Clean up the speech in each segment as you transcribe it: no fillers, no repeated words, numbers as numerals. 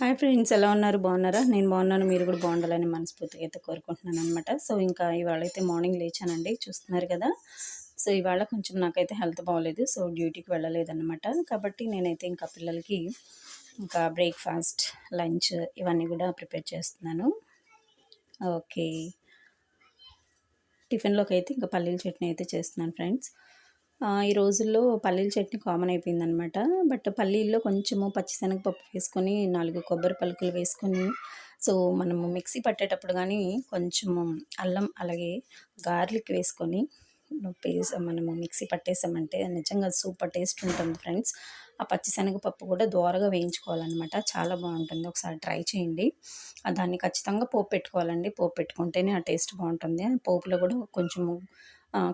Hi friends, ఎలా ఉన్నారు? బాగున్నారా? నేను బాగున్నాను. మీరు కూడా బాగుండాలని మనస్ఫూర్తిగా అయితే కోరుకుంటున్నాను అనమాట. సో ఇంకా ఇవాళ అయితే మార్నింగ్ లేచానండి, చూస్తున్నారు కదా. సో ఇవాళ కొంచెం నాకైతే హెల్త్ బాగోలేదు, సో డ్యూటీకి వెళ్ళలేదన్నమాట. కాబట్టి నేనైతే ఇంకా పిల్లలకి ఇంకా బ్రేక్ఫాస్ట్, లంచ్ ఇవన్నీ కూడా ప్రిపేర్ చేస్తున్నాను. ఓకే, టిఫిన్లోకి అయితే ఇంకా పల్లీల చట్నీ అయితే చేస్తున్నాను ఫ్రెండ్స్. ఈ రోజుల్లో పల్లీల చట్నీ కామన్ అయిపోయిందనమాట. బట్ పల్లీల్లో కొంచెము పచ్చిశనగపప్పు వేసుకొని 4 కొబ్బరి పలుకులు వేసుకొని, సో మనము మిక్సీ పట్టేటప్పుడు కానీ కొంచెము అల్లం అలాగే గార్లిక్ వేసుకొని మనము మిక్సీ పట్టేసామంటే నిజంగా సూపర్ టేస్ట్ ఉంటుంది ఫ్రెండ్స్. ఆ పచ్చిశనగపప్పు కూడా దోరగా వేయించుకోవాలన్నమాట, చాలా బాగుంటుంది. ఒకసారి ట్రై చేయండి. దాన్ని ఖచ్చితంగా పోపు పెట్టుకోవాలండి, పోపు పెట్టుకుంటేనే ఆ టేస్ట్ బాగుంటుంది. పోపులో కూడా కొంచెము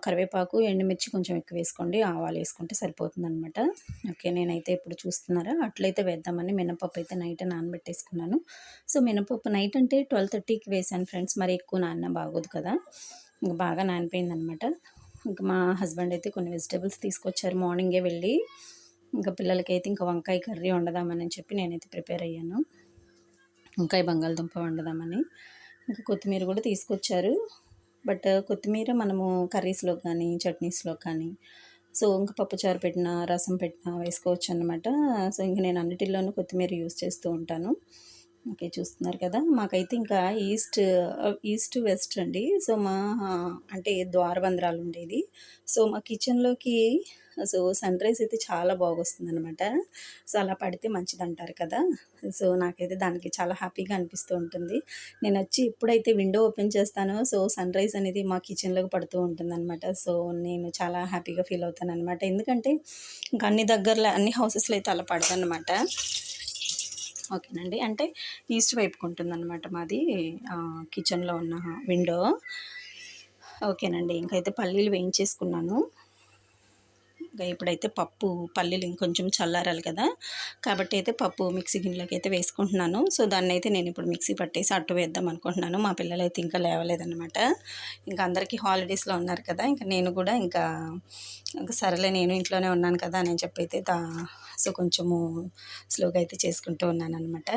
కరివేపాకు, ఎండుమిర్చి కొంచెం ఎక్కువ వేసుకోండి, ఆవాలు వేసుకుంటే సరిపోతుందనమాట. ఓకే, నేనైతే ఇప్పుడు చూస్తున్నారా అట్లయితే వేద్దామని మినపప్పు అయితే నైట్ నానబెట్టేసుకున్నాను. సో మినపప్పు నైట్ అంటే 12:30కి వేసాను ఫ్రెండ్స్, మరి ఎక్కువ నాన్న బాగోదు కదా. ఇంకా బాగా నానిపోయిందనమాట. ఇంకా మా హస్బెండ్ అయితే కొన్ని వెజిటేబుల్స్ తీసుకొచ్చారు మార్నింగే వెళ్ళి. ఇంకా పిల్లలకైతే ఇంకా వంకాయ కర్రీ వండదామని చెప్పి నేనైతే ప్రిపేర్ అయ్యాను. వంకాయ బంగాళదుంప వండదామని. ఇంకా కొత్తిమీర కూడా తీసుకొచ్చారు. బట్ కొత్తిమీర మనము కర్రీస్లో కానీ చట్నీస్లో కానీ, సో ఇంకా పప్పుచారు పెట్టినా రసం పెట్టినా వేసుకోవచ్చు అన్నమాట. సో ఇంక నేను అన్నిటిల్లోనూ కొత్తిమీర యూస్ చేస్తూ ఉంటాను. ఓకే, చూస్తున్నారు కదా. మాకైతే ఇంకా ఈస్ట్ వెస్ట్ అండి. సో అంటే ద్వారబంధరాలు ఉండేది. సో మా కిచెన్లోకి సో సన్ రైజ్ అయితే చాలా బాగొస్తుంది అనమాట. సో అలా పడితే మంచిదంటారు కదా. సో నాకైతే దానికి చాలా హ్యాపీగా అనిపిస్తూ ఉంటుంది. నేను వచ్చి ఎప్పుడైతే విండో ఓపెన్ చేస్తానో సో సన్ రైజ్ అనేది మా కిచెన్లోకి పడుతూ ఉంటుందన్నమాట. సో నేను చాలా హ్యాపీగా ఫీల్ అవుతాను అనమాట. ఎందుకంటే ఇంకా అన్ని హౌసెస్లో అయితే అలా పడదన్నమాట. ఓకేనండి, అంటే ఈస్ట్ వైపుకు ఉంటుందన్నమాట మాది కిచెన్లో ఉన్న విండో. ఓకేనండి, ఇంకైతే పల్లీలు వేయించేసుకున్నాను. ఇంకా ఇప్పుడైతే పల్లీలు ఇంకొంచెం చల్లారాలి కదా, కాబట్టి అయితే పప్పు మిక్సీ గిన్నెలోకి అయితే వేసుకుంటున్నాను. సో దాన్ని అయితే నేను ఇప్పుడు మిక్సీ పట్టేసి అట్టు వేద్దాం అనుకుంటున్నాను. మా పిల్లలు అయితే ఇంకా లేవలేదన్నమాట. ఇంకా అందరికీ హాలిడేస్లో ఉన్నారు కదా, ఇంకా నేను కూడా ఇంకా సరేలే నేను ఇంట్లోనే ఉన్నాను కదా అని చెప్పి అయితే సో కొంచెము స్లోగా అయితే చేసుకుంటూ ఉన్నాను అనమాట.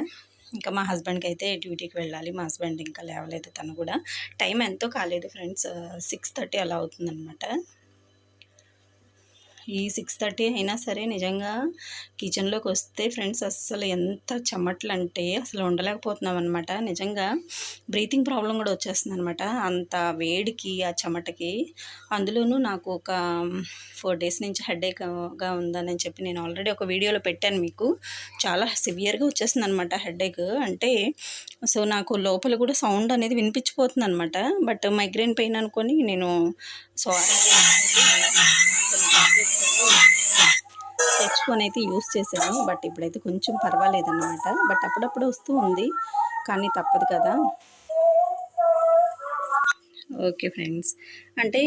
ఇంకా మా హస్బెండ్కి అయితే డ్యూటీకి వెళ్ళాలి. మా హస్బెండ్ ఇంకా లేవలేదు, తను కూడా. టైం ఎంతో కాలేదు ఫ్రెండ్స్, 6:30 అలా అవుతుందన్నమాట. ఈ 6:30 అయినా సరే నిజంగా కిచెన్లోకి వస్తే ఫ్రెండ్స్ అస్సలు ఎంత చెమటలు అంటే అసలు ఉండలేకపోతున్నాం అనమాట. నిజంగా బ్రీతింగ్ ప్రాబ్లం కూడా వచ్చేస్తుంది అనమాట, అంత వేడికి ఆ చెమటకి. అందులోనూ నాకు ఒక 4 days నుంచి హెడేక్గా ఉందని చెప్పి నేను ఆల్రెడీ ఒక వీడియోలో పెట్టాను మీకు. చాలా సివియర్గా వచ్చేస్తుంది అనమాట హెడేక్. అంటే సో నాకు లోపల కూడా సౌండ్ అనేది వినిపించిపోతుంది అనమాట. బట్ మైగ్రేన్ పెయిన్ అనుకొని నేను సో తెచ్చుకొని అయితే యూస్ చేశాను. బట్ ఇప్పుడైతే కొంచెం పర్వాలేదన్నమాట. బట్ అప్పుడప్పుడు వస్తూ ఉంది, కానీ తప్పదు కదా. ఓకే ఫ్రెండ్స్, అంటే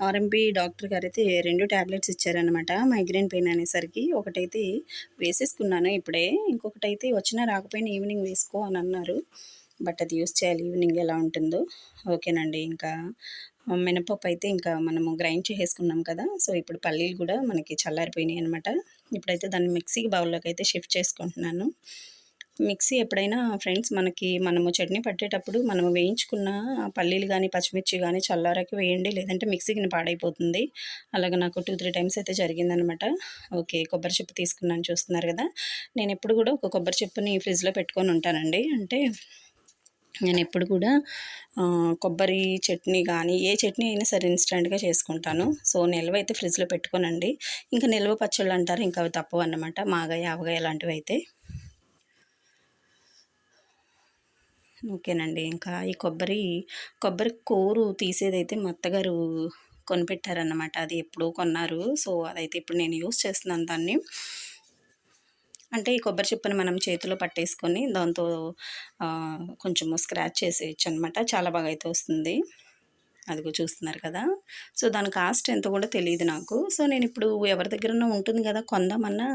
ఆర్ఎంపీ డాక్టర్ గారు అయితే 2 ట్యాబ్లెట్స్ ఇచ్చారనమాట మైగ్రేన్ పెయిన్ అనేసరికి. ఒకటైతే వేసేసుకున్నాను ఇప్పుడే, ఇంకొకటైతే వచ్చినా రాకపోయినా ఈవినింగ్ వేసుకో అని అన్నారు. బట్ అది యూస్ చేయాలి ఈవినింగ్ ఎలా ఉంటుందో. ఓకేనండి, ఇంకా మినపప్పు అయితే ఇంకా మనము గ్రైండ్ చేసేసుకున్నాం కదా. సో ఇప్పుడు పల్లీలు కూడా మనకి చల్లారిపోయినాయి అనమాట. ఇప్పుడైతే దాన్ని మిక్సీ బౌల్లోకి అయితే షిఫ్ట్ చేసుకుంటున్నాను. మిక్సీ ఎప్పుడైనా ఫ్రెండ్స్ మనము చట్నీ పట్టేటప్పుడు మనము వేయించుకున్న పల్లీలు కానీ పచ్చిమిర్చి కానీ చల్లారాకి వేయండి, లేదంటే మిక్సీకి పాడైపోతుంది. అలాగే నాకు 2-3 టైమ్స్ అయితే జరిగిందనమాట. ఓకే, కొబ్బరి చిప్ప తీసుకున్నాను, చూస్తున్నారు కదా. నేను ఎప్పుడు కూడా ఒక కొబ్బరి చిప్పని ఫ్రిడ్జ్లో పెట్టుకొని ఉంటానండి. అంటే నేను ఎప్పుడు కూడా కొబ్బరి చట్నీ కానీ ఏ చట్నీ అయినా సరే ఇన్స్టెంట్గా చేసుకుంటాను. సో నిల్వ అయితే ఫ్రిడ్జ్లో పెట్టుకోనండి. ఇంకా నిల్వ పచ్చళ్ళు అంటారు, ఇంకా అవి తప్పవు అన్నమాట. మాగాయ ఆవగాయ లాంటివి అయితే. ఓకేనండి, ఇంకా ఈ కొబ్బరి కోరు తీసేదైతే మా అత్తగారు కొనిపెట్టారన్నమాట. అది ఎప్పుడో కొన్నారు. సో అదైతే ఇప్పుడు నేను యూస్ చేస్తున్నాను దాన్ని. అంటే ఈ కొబ్బరి చిప్పని మనం చేతిలో పట్టేసుకొని దాంతో కొంచెము స్క్రాచ్ చేసేయచ్చు అనమాట. చాలా బాగా అయితే వస్తుంది. అదిగో చూస్తున్నారు కదా. సో దాని కాస్ట్ ఎంతో కూడా తెలియదు నాకు. సో నేను ఇప్పుడు ఎవరి దగ్గరన్నా ఉంటుంది కదా కొందామన్నా,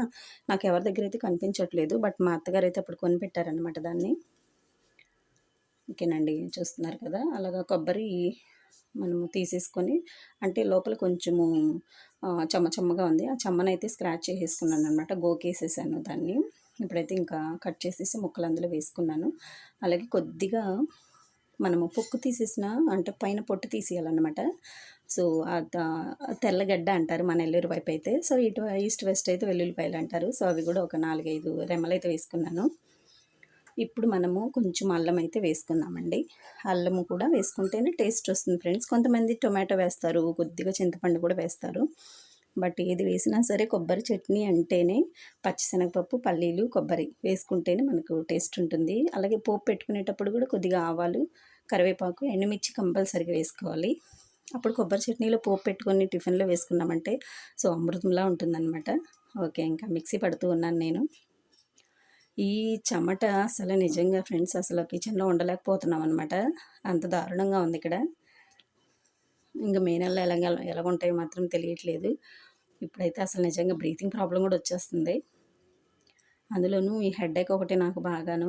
నాకు ఎవరి దగ్గర అయితే కనిపించట్లేదు. బట్ మా అత్తగారు అయితే అప్పుడు కొనిపెట్టారనమాట దాన్ని. ఓకేనండి, చూస్తున్నారు కదా. అలాగా కొబ్బరి మనము తీసేసుకొని, అంటే లోపల కొంచెము చెమ్మగా ఉంది, ఆ చెమ్మనైతే స్క్రాచ్ చేసేసుకున్నాను అనమాట. గోకేసేసాను దాన్ని. ఇప్పుడైతే ఇంకా కట్ చేసేసి ముక్కలు అందులో వేసుకున్నాను. అలాగే కొద్దిగా మనము పొక్కు తీసేసిన అంటే పైన పొట్టు తీసేయాలన్నమాట. సో తెల్లగడ్డ అంటారు మన నెల్లూరు వైపు అయితే. సో ఇటు ఈస్ట్ వెస్ట్ అయితే వెల్లుల్లిపాయలు అంటారు. సో అవి కూడా ఒక 4, 5 రెమ్మలైతే వేసుకున్నాను. ఇప్పుడు మనము కొంచెం అల్లం అయితే వేసుకుందామండి. అల్లము కూడా వేసుకుంటేనే టేస్ట్ వస్తుంది ఫ్రెండ్స్. కొంతమంది టొమాటో వేస్తారు, కొద్దిగా చింతపండు కూడా వేస్తారు. బట్ ఏది వేసినా సరే కొబ్బరి చట్నీ అంటేనే పచ్చిశనగపప్పు, పల్లీలు, కొబ్బరి వేసుకుంటేనే మనకు టేస్ట్ ఉంటుంది. అలాగే పోపు పెట్టుకునేటప్పుడు కూడా కొద్దిగా ఆవాలు, కరివేపాకు, ఎండుమిర్చి కంపల్సరీగా వేసుకోవాలి. అప్పుడు కొబ్బరి చట్నీలో పోపు పెట్టుకొని టిఫిన్లో వేసుకున్నామంటే సో అమృతంలా ఉంటుందన్నమాట. ఓకే, ఇంకా మిక్సీ పడుతూ ఉన్నాను నేను. ఈ చెమట అసలు నిజంగా ఫ్రెండ్స్ అసలు కిచెన్లో ఉండలేకపోతున్నాం అనమాట. అంత దారుణంగా ఉంది ఇక్కడ. ఇంకా మే నెలలో ఎలాగుంటాయో మాత్రం తెలియట్లేదు. ఇప్పుడైతే అసలు నిజంగా బ్రీతింగ్ ప్రాబ్లం కూడా వచ్చేస్తుంది. అందులోనూ ఈ హెడేక్ ఒకటి నాకు బాగాను.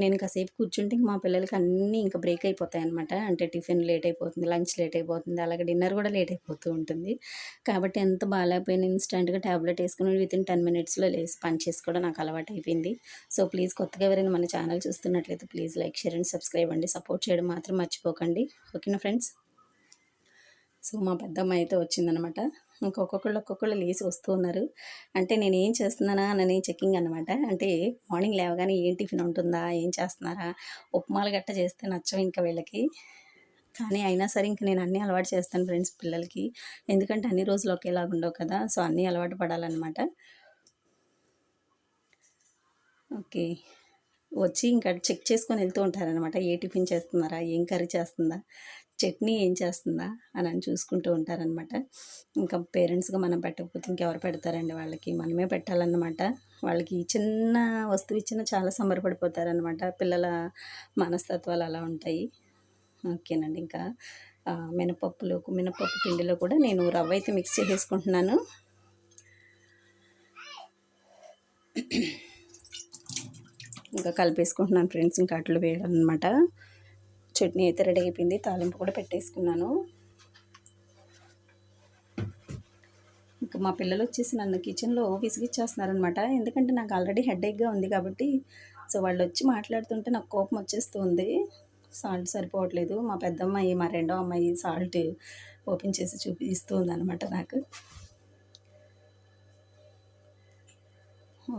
నేను కాసేపు కూర్చుంటే మా పిల్లలకి అన్నీ ఇంకా బ్రేక్ అయిపోతాయి అనమాట. అంటే టిఫిన్ లేట్ అయిపోతుంది, లంచ్ లేట్ అయిపోతుంది, అలాగే డిన్నర్ కూడా లేట్ అయిపోతూ ఉంటుంది. కాబట్టి ఎంత బాగాలేకపోయినా ఇన్స్టెంట్గా ట్యాబ్లెట్ వేసుకుని వితిన్ 10 మినిట్స్లో లేసి పని చేసుకోవడం నాకు అలవాటు అయిపోయింది. సో ప్లీజ్ కొత్తగా ఎవరైనా మన ఛానల్ చూస్తున్నట్లయితే please like, share and subscribe అండి. సపోర్ట్ చేయడం మాత్రం మర్చిపోకండి. ఓకేనా ఫ్రెండ్స్. సో మా పెద్దమ్మాయి అయితే వచ్చిందనమాట. ఒక్కొక్కళ్ళు లేసి వస్తూ ఉన్నారు. అంటే నేను ఏం చేస్తున్నానా అని చెకింగ్ అనమాట. అంటే మార్నింగ్ లేవగానే ఏం టిఫిన్ ఉంటుందా, ఏం చేస్తున్నారా, ఉప్మాలు గట్ట చేస్తే నచ్చవు ఇంకా వీళ్ళకి. కానీ అయినా సరే ఇంక నేను అన్నీ అలవాటు చేస్తాను ఫ్రెండ్స్ పిల్లలకి. ఎందుకంటే అన్ని రోజులు ఒకేలాగా ఉండవు కదా. సో అన్నీ అలవాటు పడాలన్నమాట. ఓకే, వచ్చి ఇంకా చెక్ చేసుకొని వెళ్తూ ఉంటారనమాట. ఏ టిఫిన్ చేస్తున్నారా, ఏం కర్రీ చేస్తుందా, చట్నీ ఏం చేస్తుందా అని చూసుకుంటూ ఉంటారనమాట. ఇంకా పేరెంట్స్గా మనం పెట్టకపోతే ఇంకెవరు పెడతారండి వాళ్ళకి, మనమే పెట్టాలన్నమాట. వాళ్ళకి చిన్న వస్తువు ఇచ్చినా చాలా సంబరపడిపోతారనమాట. పిల్లల మనస్తత్వాలు అలా ఉంటాయి. ఓకేనండి. ఇంకా మినపప్పు పిండిలో కూడా నేను రవ్వ అయితే మిక్స్ చేసేసుకుంటున్నాను. ఇంకా కలిపేసుకుంటున్నాను ఫ్రెండ్స్. ఇంకా అట్లు వేయాలన్నమాట. చట్నీ అయితే రెడీ అయిపోయింది, తాలింపు కూడా పెట్టేసుకున్నాను. ఇంకా మా పిల్లలు వచ్చేసి నన్ను కిచెన్లో విసిగిచ్చేస్తున్నారనమాట. ఎందుకంటే నాకు ఆల్రెడీ హెడేక్గా ఉంది కాబట్టి. సో వాళ్ళు వచ్చి మాట్లాడుతుంటే నాకు కోపం వచ్చేస్తుంది. సాల్ట్ సరిపోవట్లేదు. మా పెద్దమ్మాయి, మా రెండో అమ్మాయి సాల్ట్ ఓపెన్ చేసి చూపిస్తూ ఉందన్నమాట నాకు.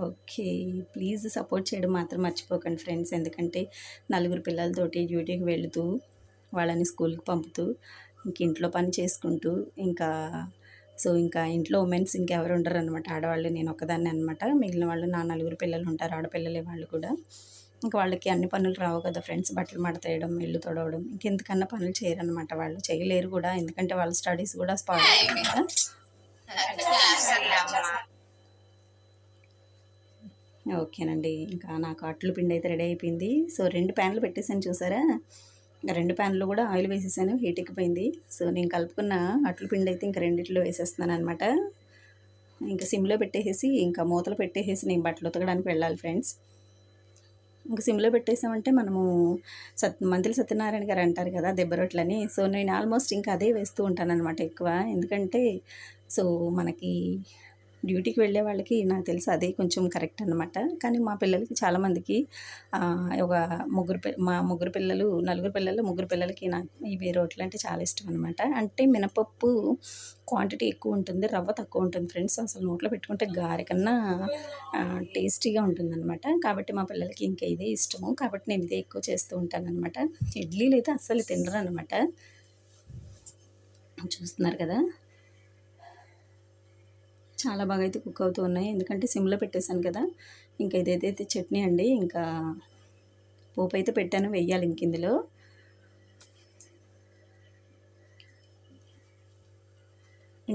ఓకే, ప్లీజ్ సపోర్ట్ చేయడం మాత్రం మర్చిపోకండి ఫ్రెండ్స్. ఎందుకంటే నలుగురు పిల్లలతోటి డ్యూటీకి వెళుతూ వాళ్ళని స్కూల్కి పంపుతూ ఇంక ఇంట్లో పని చేసుకుంటూ ఇంకా ఇంకా ఇంట్లో ఉమెన్స్ ఇంకెవరు ఉండరు అనమాట. ఆడవాళ్ళు నేను ఒక్కదాన్ని అనమాట. మిగిలిన వాళ్ళు నా నలుగురు పిల్లలు ఉంటారు, ఆడపిల్లలే వాళ్ళు కూడా. ఇంకా వాళ్ళకి అన్ని పనులు రావు కదా ఫ్రెండ్స్. బట్టలు మడతేయడం, ఇల్లు తొడవడం, ఇంకెందుకన్నా పనులు చేయరనమాట. వాళ్ళు చేయలేరు కూడా, ఎందుకంటే వాళ్ళ స్టడీస్ కూడా స్పాయిల్ అవుతాయి కదా. ఓకేనండి. ఇంకా నాకు అట్లు పిండి అయితే రెడీ అయిపోయింది. సో 2 ప్యాన్లు పెట్టేసాను చూసారా. 2 ప్యాన్లు కూడా ఆయిల్ వేసేసాను, హీట్ ఎక్కిపోయింది. సో నేను కలుపుకున్న అట్లు పిండి అయితే ఇంకా రెండిట్లో వేసేస్తున్నాను అనమాట. ఇంకా సిమ్లో పెట్టేసి ఇంకా మూతలు పెట్టేసి నేను బట్టలు ఉతకడానికి వెళ్ళాలి ఫ్రెండ్స్. ఇంకా సిమ్లో పెట్టేసామంటే మనము మంత్రి సత్యనారాయణ గారు అంటారు కదా దెబ్బ రొట్టెలని. సో నేను ఆల్మోస్ట్ ఇంకా అదే వేస్తూ ఉంటాను అనమాట ఎక్కువ. ఎందుకంటే సో మనకి డ్యూటీకి వెళ్ళే వాళ్ళకి నాకు తెలిసి అదే కొంచెం కరెక్ట్ అనమాట. కానీ మా పిల్లలకి చాలామందికి ముగ్గురు పిల్లలు, ముగ్గురు పిల్లలకి నాకు ఇవి రోట్లు అంటే చాలా ఇష్టం అనమాట. అంటే మినపప్పు క్వాంటిటీ ఎక్కువ ఉంటుంది, రవ్వ తక్కువ ఉంటుంది ఫ్రెండ్స్. అసలు నోట్లో పెట్టుకుంటే గారె కన్నా టేస్టీగా ఉంటుందన్నమాట. కాబట్టి మా పిల్లలకి ఇంకా ఇదే ఇష్టము. కాబట్టి నేను ఇదే ఎక్కువ చేస్తూ ఉంటాను అనమాట. ఇడ్లీలు అయితే అస్సలు తినరు అనమాట. చూస్తున్నారు కదా, చాలా బాగా అయితే కుక్ అవుతూ ఉన్నాయి. ఎందుకంటే సిమ్లో పెట్టేశాను కదా. ఇంకా ఇదైతే చట్నీ అండి. ఇంకా పోపు అయితే పెట్టాను, వెయ్యాలి ఇంక ఇందులో.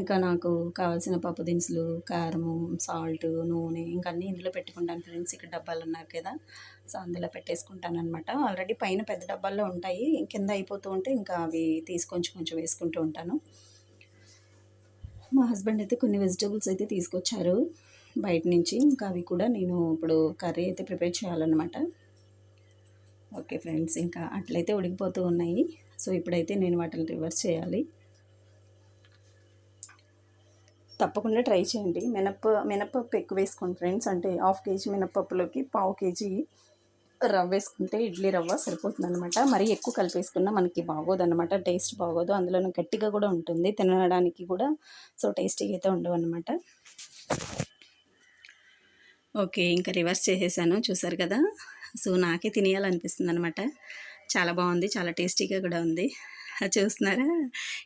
ఇంకా నాకు కావాల్సిన పప్పు దినుసులు, కారము, సాల్ట్, నూనె ఇంకా అన్నీ ఇందులో పెట్టుకుంటాను ఫ్రెండ్స్. ఇక్కడ డబ్బాలు ఉన్నాయి కదా, సో అందులో పెట్టేసుకుంటాను అనమాట. ఆల్రెడీ పైన పెద్ద డబ్బాల్లో ఉంటాయి, కింద అయిపోతూ ఉంటే ఇంకా అవి తీసి కొంచెం వేసుకుంటూ ఉంటాను. మా హస్బెండ్ అయితే కొన్ని వెజిటేబుల్స్ అయితే తీసుకొచ్చారు బయట నుంచి. ఇంకా అవి కూడా నేను ఇప్పుడు కర్రీ అయితే ప్రిపేర్ చేయాలన్నమాట. ఓకే ఫ్రెండ్స్, ఇంకా అట్లయితే ఉడికిపోతూ ఉన్నాయి. సో ఇప్పుడైతే నేను వాటిని రివర్స్ చేయాలి. తప్పకుండా ట్రై చేయండి. మినపప్పు ఎక్కువ వేసుకోండి ఫ్రెండ్స్. అంటే హాఫ్ కేజీ మినపప్పులోకి పావు కేజీ రవ్వ వేసుకుంటే ఇడ్లీ రవ్వ సరిపోతుందనమాట. మరీ ఎక్కువ కలిపేసుకున్నా మనకి బాగోదన్నమాట, టేస్ట్ బాగోదు. అందులోనూ గట్టిగా కూడా ఉంటుంది, తినడానికి కూడా సో టేస్టీగా అయితే ఉండవన్నమాట. ఓకే, ఇంకా రివర్స్ చేసేసాను చూసారు కదా. సో నాకే తినేయాలనిపిస్తుంది అనమాట. చాలా బాగుంది, చాలా టేస్టీగా కూడా ఉంది. చూస్తున్నారా,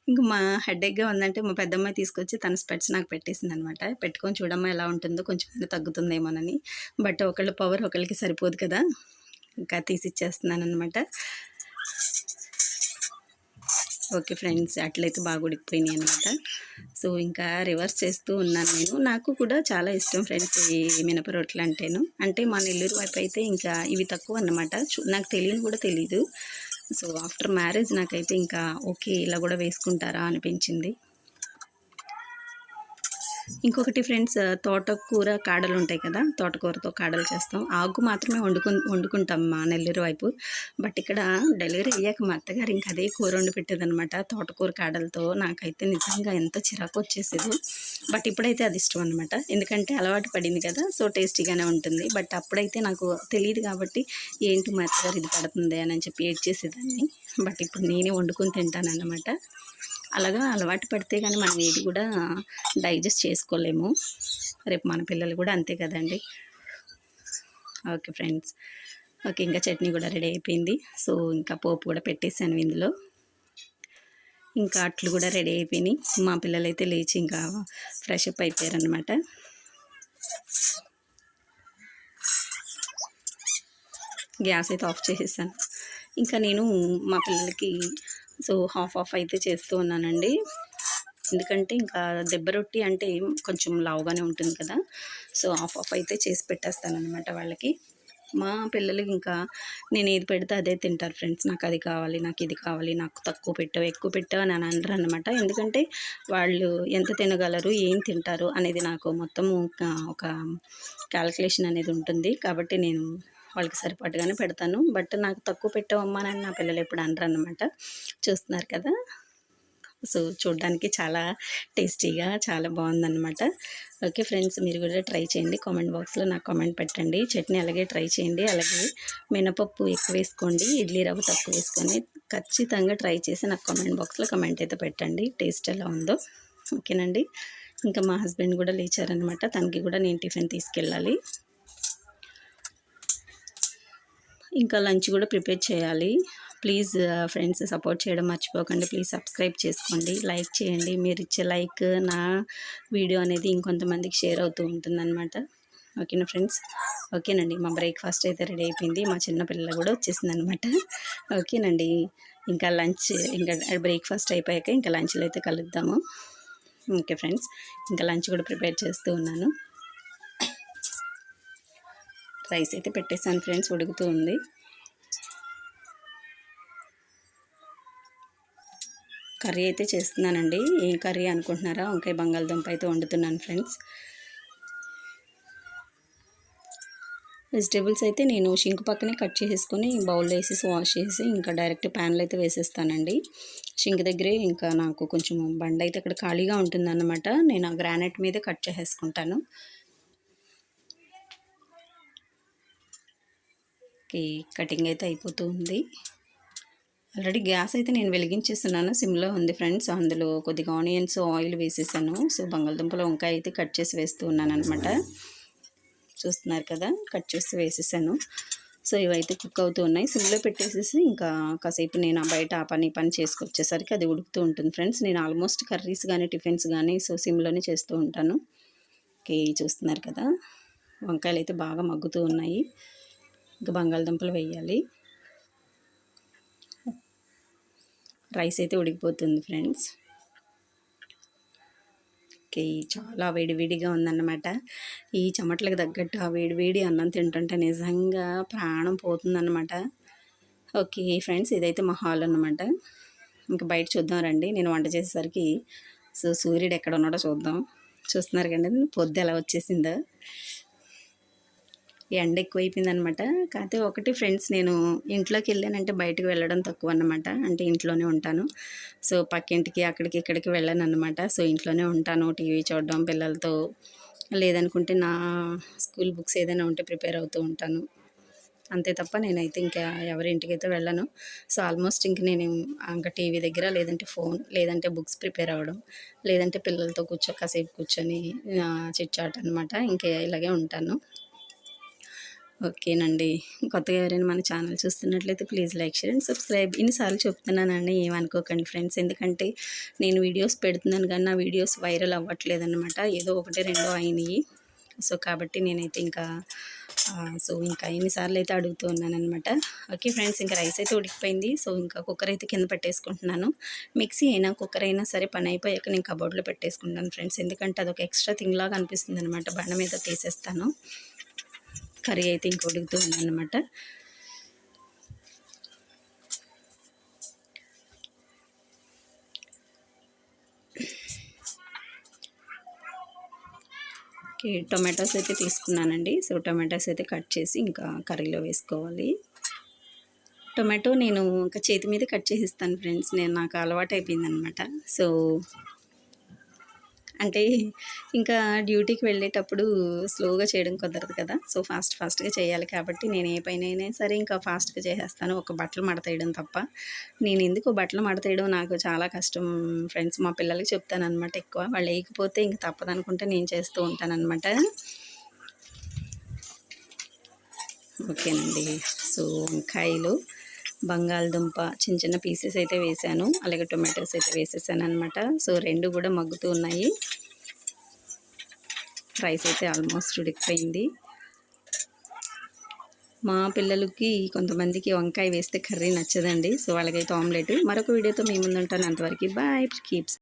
ఇంక మా హెడేక్గా ఉందంటే మా పెద్దమ్మాయి తీసుకొచ్చి తన స్పెట్స్ నాకు పెట్టేసింది అనమాట. పెట్టుకొని చూడమ్మా ఎలా ఉంటుందో, కొంచెం తగ్గుతుందేమోనని. బట్ ఒకళ్ళ పవర్ ఒకళ్ళకి సరిపోదు కదా, ఇంకా తీసిచ్చేస్తున్నాను అనమాట. ఓకే ఫ్రెండ్స్, అట్లయితే బాగా ఉడికిపోయినాయి అనమాట. సో ఇంకా రివర్స్ చేస్తూ ఉన్నాను నేను. నాకు కూడా చాలా ఇష్టం ఫ్రెండ్స్ ఈ మినప రొట్టెలు అంటేను. అంటే మా నెల్లూరు వైపు అయితే ఇంకా ఇవి తక్కువ అన్నమాట. నాకు తెలియని కూడా తెలీదు. సో ఆఫ్టర్ మ్యారేజ్ నాకైతే ఇంకా ఓకే ఇలా కూడా వేసుకుంటారా అనిపించింది. ఇంకొకటి ఫ్రెండ్స్, తోటకూర కాడలు ఉంటాయి కదా, తోటకూరతో కాడలు చేస్తాం. ఆకు మాత్రమే వండుకుంటాం మా నెల్లూరు వైపు. బట్ ఇక్కడ డెలివరీ అయ్యాక మా అత్తగారు ఇంకా అదే కూర వండి పెట్టేదనమాట, తోటకూర కాడలతో. నాకైతే నిజంగా ఎంత చిరాకు వచ్చేసేది. బట్ ఇప్పుడైతే అది ఇష్టం అనమాట, ఎందుకంటే అలవాటు పడింది కదా, సో టేస్టీగానే ఉంటుంది. బట్ అప్పుడైతే నాకు తెలియదు కాబట్టి ఏంటి మా అత్తగారు ఇది పడుతుంది అని చెప్పి ఏడ్చేసేదాన్ని. బట్ ఇప్పుడు నేనే వండుకొని తింటానన్నమాట. అలాగా అలవాటు పడితే కానీ మనం ఏది కూడా డైజెస్ట్ చేసుకోలేము. రేపు మన పిల్లలు కూడా అంతే కదండి. ఓకే ఫ్రెండ్స్, ఓకే ఇంకా చట్నీ కూడా రెడీ అయిపోయింది. సో ఇంకా పోపు కూడా పెట్టేశాను ఇందులో. ఇంకా అట్లు కూడా రెడీ అయిపోయినాయి. మా పిల్లలైతే లేచి ఇంకా ఫ్రెష్ అప్ అయిపోయారనమాట. గ్యాస్ అయితే ఆఫ్ చేసేసాను. ఇంకా నేను మా పిల్లలకి సో హాఫ్ అయితే చేస్తూ ఉన్నానండి. ఎందుకంటే ఇంకా దెబ్బ రొట్టి అంటే కొంచెం లావుగానే ఉంటుంది కదా, సో హాఫ్ అయితే చేసి పెట్టేస్తానమాట వాళ్ళకి. మా పిల్లలకి ఇంకా నేను ఏది పెడితే అదే తింటారు ఫ్రెండ్స్. నాకు అది కావాలి, నాకు ఇది కావాలి, నాకు తక్కువ పెట్టావు ఎక్కువ పెట్టావు అని అనరు అనమాట. ఎందుకంటే వాళ్ళు ఎంత తినగలరు, ఏం తింటారు అనేది నాకు మొత్తం ఒక క్యాల్కులేషన్ అనేది ఉంటుంది. కాబట్టి నేను వాళ్ళకి సరిపడగానే పెడతాను. బట్ నాకు తక్కువ పెట్టావమ్మా అని నా పిల్లలు ఎప్పుడు అనరు అనమాట. చూస్తున్నారు కదా, సో చూడడానికి చాలా టేస్టీగా చాలా బాగుందన్నమాట. ఓకే ఫ్రెండ్స్, మీరు కూడా ట్రై చేయండి. కామెంట్ బాక్స్లో నాకు కామెంట్ పెట్టండి. చట్నీ అలాగే ట్రై చేయండి. అలాగే మినపప్పు ఎక్కువ వేసుకోండి, ఇడ్లీ రవ్వ తక్కువ వేసుకొని ఖచ్చితంగా ట్రై చేసి నాకు కామెంట్ బాక్స్లో కామెంట్ అయితే పెట్టండి టేస్ట్ ఎలా ఉందో. ఓకేనండి. ఇంకా మా హస్బెండ్ కూడా లేచారనమాట, తనకి కూడా నేను టిఫిన్ తీసుకెళ్ళాలి. ఇంకా లంచ్ కూడా ప్రిపేర్ చేయాలి. ప్లీజ్ ఫ్రెండ్స్ సపోర్ట్ చేయడం మర్చిపోకండి. ప్లీజ్ సబ్స్క్రైబ్ చేసుకోండి, లైక్ చేయండి. మీరు ఇచ్చే లైక్ నా వీడియో అనేది ఇంకొంతమందికి షేర్ అవుతూ ఉంటుందన్నమాట. ఓకేనా ఫ్రెండ్స్. ఓకేనండి, మా బ్రేక్ఫాస్ట్ అయితే రెడీ అయిపోయింది. మా చిన్న పిల్ల కూడా వచ్చేసిందనమాట. ఓకేనండి, ఇంకా లంచ్ ఇంకా బ్రేక్ఫాస్ట్ అయిపోయాక ఇంకా లంచ్లో అయితే కలుద్దాము. ఓకే ఫ్రెండ్స్, ఇంకా లంచ్ కూడా ప్రిపేర్ చేస్తూ ఉన్నాను. రైస్ అయితే పెట్టేసాను ఫ్రెండ్స్, ఉడుకుతూ ఉంది. కర్రీ అయితే చేస్తున్నానండి. ఏం కర్రీ అనుకుంటున్నారా, వంకాయ బంగాళదుంప అయితే వండుతున్నాను ఫ్రెండ్స్. వెజిటేబుల్స్ అయితే నేను షింక్ పక్కనే కట్ చేసేసుకొని బౌల్లో వేసేసి వాష్ చేసి ఇంకా డైరెక్ట్ ప్యాన్లో అయితే వేసేస్తానండి. షింక్ దగ్గరే ఇంకా నాకు కొంచెం బండ అయితే అక్కడ ఖాళీగా ఉంటుందన్నమాట. నేను ఆ గ్రానైట్ మీదే కట్ చేసేసుకుంటాను. కటింగ్ అయితే అయిపోతూ ఉంది. ఆల్రెడీ గ్యాస్ అయితే నేను వెలిగించేస్తున్నాను, సిమ్లో ఉంది ఫ్రెండ్స్. అందులో కొద్దిగా ఆనియన్స్ ఆయిల్ వేసేసాను. సో బంగాళదుంపలో వంకాయ అయితే కట్ చేసి వేస్తూ ఉన్నాను అనమాట. చూస్తున్నారు కదా, కట్ చేసి వేసేసాను. సో ఇవైతే కుక్ అవుతూ ఉన్నాయి. సిమ్లో పెట్టేసేసి ఇంకా కాసేపు నేను బయట ఆ పని చేసుకొచ్చేసరికి అది ఉడుకుతూ ఉంటుంది ఫ్రెండ్స్. నేను ఆల్మోస్ట్ కర్రీస్ కానీ టిఫిన్స్ కానీ సో సిమ్లోనే చేస్తూ ఉంటాను. ఓకే, చూస్తున్నారు కదా, వంకాయలు అయితే బాగా మగ్గుతూ ఉన్నాయి. ఇంకా బంగాళదుంపలు వేయాలి. రైస్ అయితే ఉడికిపోతుంది ఫ్రెండ్స్. ఓకే, చాలా వేడివేడిగా ఉందన్నమాట. ఈ చెమటలకు తగ్గట్టు ఆ వేడివేడి అన్నం తింటుంటే నిజంగా ప్రాణం పోతుందన్నమాట. ఓకే ఫ్రెండ్స్, ఇదైతే మా హాల్ అన్నమాట. ఇంకా బయట చూద్దాం రండి. నేను వంట చేసేసరికి సో సూర్యుడు ఎక్కడ ఉన్నాడో చూద్దాం. చూస్తున్నారు కండి పొద్దు ఎలా వచ్చేసిందో. ఎండ ఎక్కువైపోయిందనమాట. కాకపోతే ఒకటి ఫ్రెండ్స్, నేను ఇంట్లోకెళ్ళానంటే బయటకి వెళ్ళడం తక్కువనమాట. అంటే ఇంట్లోనే ఉంటాను. సో, పక్కింటికి అక్కడికి ఇక్కడికి వెళ్ళననమాట. సో, ఇంట్లోనే ఉంటాను. టీవీ చూడడం పిల్లలతో, లేదనుకుంటే నా స్కూల్ బుక్స్ ఏదైనా ఉంటే ప్రిపేర్ అవుతూ ఉంటాను. అంతే తప్ప నేనైతే ఇంకా ఎవరి ఇంటికైతే వెళ్ళను. సో, ఆల్మోస్ట్ ఇంక నేను ఇంక టీవీ దగ్గర, లేదంటే ఫోన్, లేదంటే బుక్స్ ప్రిపేర్ అవ్వడం, లేదంటే పిల్లలతో కాసేపు కూర్చొని చిట్ చాట్ అనమాట. ఇంక ఇలాగే ఉంటాను. ఓకేనండి. కొత్తగా ఎవరైనా మన ఛానల్ చూస్తున్నట్లయితే please like, share and subscribe. ఇన్నిసార్లు చెప్తున్నానండి, ఏమనుకోకండి ఫ్రెండ్స్. ఎందుకంటే నేను వీడియోస్ పెడుతున్నాను కానీ నా వీడియోస్ వైరల్ అవ్వట్లేదనమాట. ఏదో ఒకటి రెండో అయినాయి. సో, కాబట్టి నేనైతే ఇంకా ఇంకా ఎన్నిసార్లు అయితే అడుగుతూ ఉన్నాననమాట. ఓకే ఫ్రెండ్స్, ఇంకా రైస్ అయితే ఉడికిపోయింది. సో, ఇంకా కుక్కర్ అయితే కింద పెట్టేసుకుంటున్నాను. మిక్సీ అయినా కుక్కర్ అయినా సరే పని అయిపోయాక నేను కబోర్డ్లో పెట్టేసుకుంటాను ఫ్రెండ్స్. ఎందుకంటే అదొక ఎక్స్ట్రా థింగ్ లాగా అనిపిస్తుంది అనమాట. బండ మీద తీసేస్తాను. కర్రీ అయితే ఇంక ఉడుకుతూ ఉందన్నమాట. ఓకే, టొమాటోస్ అయితే తీసుకున్నానండి. సో, టొమాటోస్ అయితే కట్ చేసి ఇంకా కర్రీలో వేసుకోవాలి. టొమాటో నేను ఇంకా చేతి మీద కట్ చేసిస్తాను ఫ్రెండ్స్. నాకు అలవాటు అయిపోయిందనమాట. సో, అంటే ఇంకా డ్యూటీకి వెళ్ళేటప్పుడు స్లోగా చేయడం కుదరదు కదా. సో, ఫాస్ట్‌గా చేయాలి కాబట్టి నేను ఏ పనైనా సరే ఇంకా ఫాస్ట్‌గా చేసేస్తాను. ఒక బట్టలు మడతేయడం తప్ప. నేనెందుకో బట్టలు మడతేయడం నాకు చాలా కష్టం ఫ్రెండ్స్. మా పిల్లలకి చెప్తాననమాట ఎక్కువ. వాళ్ళు వేయకపోతే ఇంక తప్పదనుకుంటే నేను చేస్తూ ఉంటాననమాట. ఓకేనండి. సో, వంకాయలు, బంగాళదుంప చిన్న చిన్న పీసెస్ అయితే వేశాను. అలాగే టొమాటోస్ అయితే వేసేసాననమాట. సో, 2 కూడా మగ్గుతూ ఉన్నాయి. రైస్ అయితే ఆల్మోస్ట్ ఉడికిపోయింది. మా పిల్లలకి కొంతమందికి వంకాయ వేస్తే కర్రీ నచ్చదండి. సో, వాళ్ళకైతే ఆమ్లెట్. మరొక వీడియోతో మీ ముందుంటాను. అంతవరకు బాయ్. కీప్స్